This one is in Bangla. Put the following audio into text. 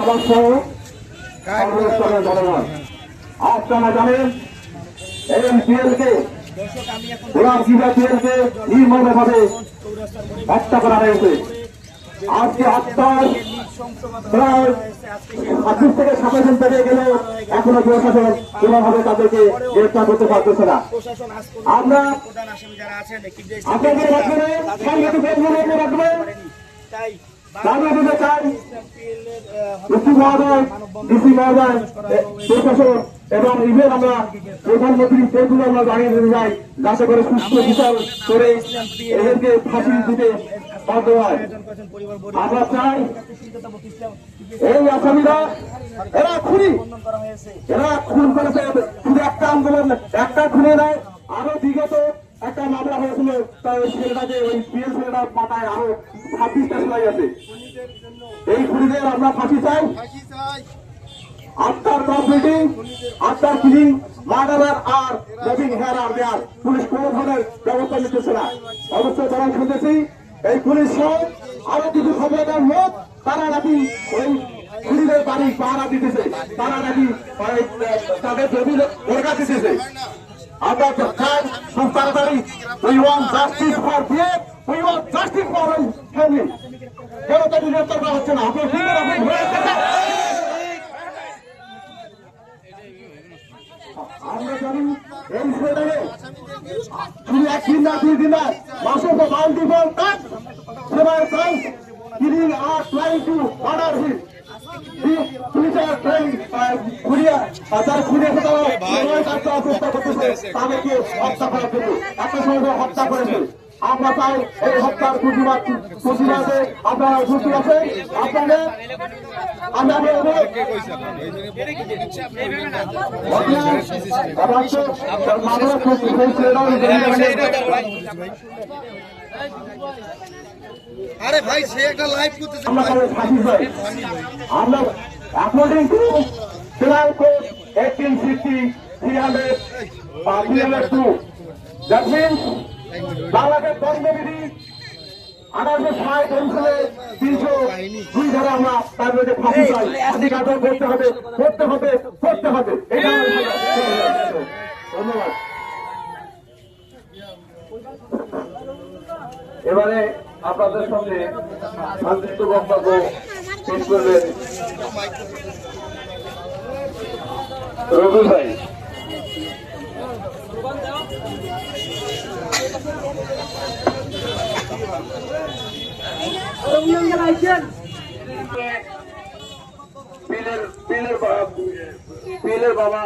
আমার সহ কংগ্রেসের জনগণ আপনারা জানেন এমপিএলকে ওরা সিবিআইএলকে নির্মমভাবে হত্যা করা হয়েছে। আজকে হত্যার প্রায় 25 থেকে 27 দিন পেরিয়ে গেলেও এখনো প্রশাসন কোনোভাবে তাদেরকে গ্রেফতার করতে পারতেছে না। আমরা আপনাদের মাধ্যমে জানিয়ে দিতে চাই ডিসি মহোদয় প্রশাসন এবং ইভেন আমরা প্রধানমন্ত্রী সেগুলো আমরা জানিয়ে দিতে চাই যাতে করে সুস্থ বিচার করে এদেরকে ফাঁসি দিতে বাধ্য হয়। আমরা চাই এই আসামিরা এরা খুনি, এরা খুন করেছে শুধু একটা আন্দোলন একটা খুনে নয়, আরো বিগত একটা মামলা হয়েছিল তাই ওই ছেলেটাকে ওই পিএল ছেলেটার মাথায় আরো 26টা শোনা গেছে। এই খুনিদের আমরা ফাঁসি চাই। After completing after killing murderer are living here আর দেয়ার পুলিশ কোনো ধরনের ব্যবস্থা নিতেছে না। অবশ্যই তারা শুনতেছি এই পুলিশ সহ আরো কিছু খবরদার লোক তারা নাকি ওই খুনিদের বাড়ি পাহারা দিতেছে, তারা নাকি তাদের জমি বর্গা দিতেছে। আমরা চাই খুব তাড়াতাড়ি we want justice for them, we want justice for our family। কেন তাদের গ্রেফতার করা হচ্ছে না? আপনার কি আমরা জানি এই ছেলেটাকে শুধু একদিন না 2 দিন না মাসে তো মাল্টিপল টাইম সেবার time killing are trying to order him। Police আর ট্রেন ঘুরিয়া তার খুঁড়ে চেষ্টা করতেছে তাদেরকে হত্যা করার জন্য, একটা সময় হত্যা করেছে। আমরা চাই এই হত্যার প্রতিবাদে আপনারা উপস্থিত আছেন। আপনাদের আমি আরে ভাই সে একটা লাইভ করতেছে। আমরা according to penal code 1860 302 that means Bangladesh দণ্ডবিধি 1860 অনুসারে 302 ধারা আমরা তার মধ্যে ফাঁসি চাই। ফাঁসি কার্যকর করতে হবে, করতে হবে, করতে হবে। ধন্যবাদ। এবারে আপনাদের সঙ্গে সংক্ষিপ্ত বক্তব্য পেশ করবেন রবি ভাই। বিলের বাবা